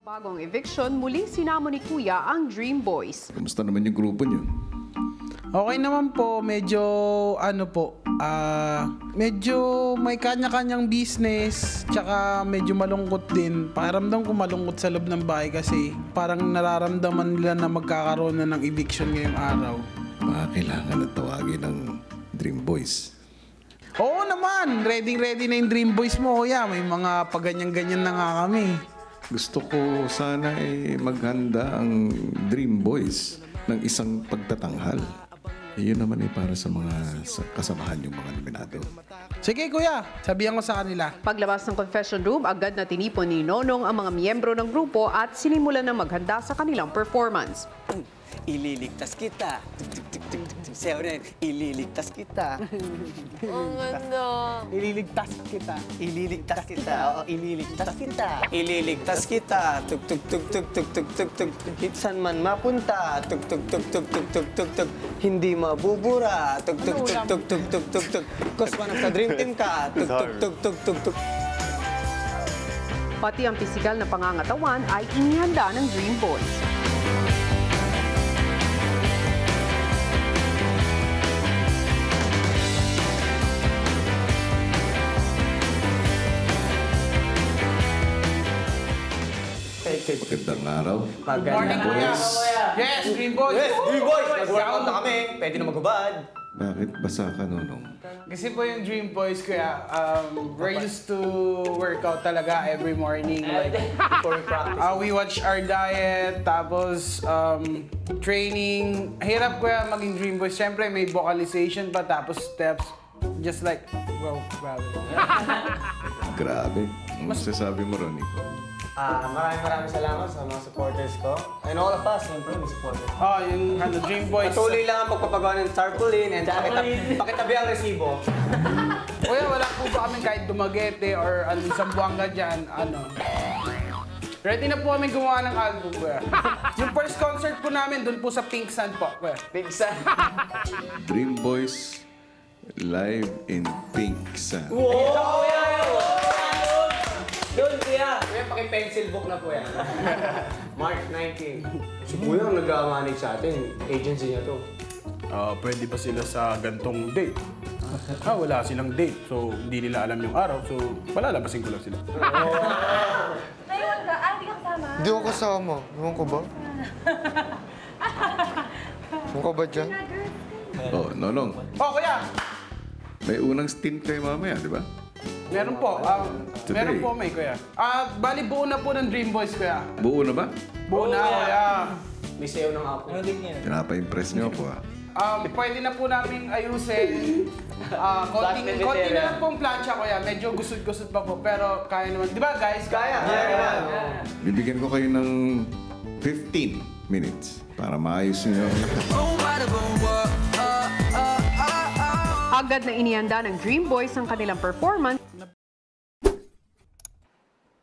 Bagong eviction, muling sinamo ni Kuya ang Dream Boys. Kamusta naman yung grupo niyo? Okay naman po, medyo medyo may kanya-kanyang business, tsaka medyo malungkot din. Pakiramdam ko malungkot sa loob ng bahay kasi parang nararamdaman nila na magkakaroon na ng eviction ngayong araw. Baka kailangan na tawagin ng Dream Boys. Oo naman, ready na yung Dream Boys mo, kuya. May mga paganyan-ganyan na nga kami. Gusto ko sana maghanda ang Dream Boys ng isang pagtatanghal. Yun naman para sa mga kasamahan yung mga nominado. Sige kuya, sabihan ko sa kanila. Paglabas ng confession room, agad na tinipon ni Nonong ang mga miyembro ng grupo at sinimulan na maghanda sa kanilang performance. Ililigtas kita. Sayo na yun. Ililigtas kita. Ang ganda. Ililigtas kita. Ililigtas kita. Oo, ililigtas kita. Ililigtas kita. Tug tug tug tug tug tug tug tug. Saan man mapunta. Tug tug tug tug tug tug tug tug. Hindi mabubura. Tug tug tug tug tug tug tug tug. Kusma sa dream team ka. Tug tug tug tug tug tug. Pati ang pisikal na pangangatawan ay inihanda ng Dream Boys. Magandang araw. Good morning kuya. Yes, Dream Boys. Yes, Dream Boys! Nag-workout na kami. Pwede na maghubad. Bakit basa ka, Nonong? Kasi po yung Dream Boys kuya, we're used to work out talaga every morning. Like, Before we practice. we watch our diet, tapos training. Hirap kuya maging Dream Boys. Siyempre may vocalization pa, tapos steps. Just like, wow, grabe. Grabe. Ano masasabi mo, Ronico? Maraming salamat sa mga supporters ko. And all of us, siyempre, may supporters. Oh, yung Dream Boys. Patuloy lang ang pagpapagawa ng tarpaulin and pakitabi ang resibo. Kuya, wala po ba kami kahit dumagete or isang buwangga dyan, Ready na po kami gumawa ng album, kuya. Yung first concert po namin, dun po sa Pink Sun po, kuya. Big Sun. Dream Boys live in Pink Sun. Doon, kuya. Kuya, paki-pencil book na po yan. March 19. Si kuya ang nag-manage sa atin. Agency niya to. Pwede ba sila sa gantong date? Wala silang date. So, hindi nila alam yung araw. So, palalabasin ko lang sila. Naiwan ka? Hindi ka kasama? Hindi ako kasama. Ewan ko ba? Ewan ko ba dyan? Oh, Nonong, Oh, kuya! may unang stint kayo mamaya, di ba? Meron po. Meron po may, kuya. Bali, buo na po ng Dream Boys, kuya. Buo na ba? Buo na, kuya. May sayo ng ako. Pinapa-impress niyo ako, Pwede na po namin ayusin. Konti na lang pong plancha, kuya. Medyo gusod-gusod pa po. Pero kaya naman. Di ba, guys? Kaya. Bibigyan ko kayo ng 15 minutes para maayos niyo. Agad na inihanda ng Dream Boys ang kanilang performance.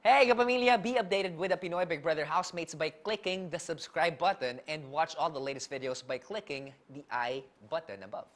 Hey, kapamilya! Be updated with the Pinoy Big Brother housemates by clicking the subscribe button and watch all the latest videos by clicking the I button above.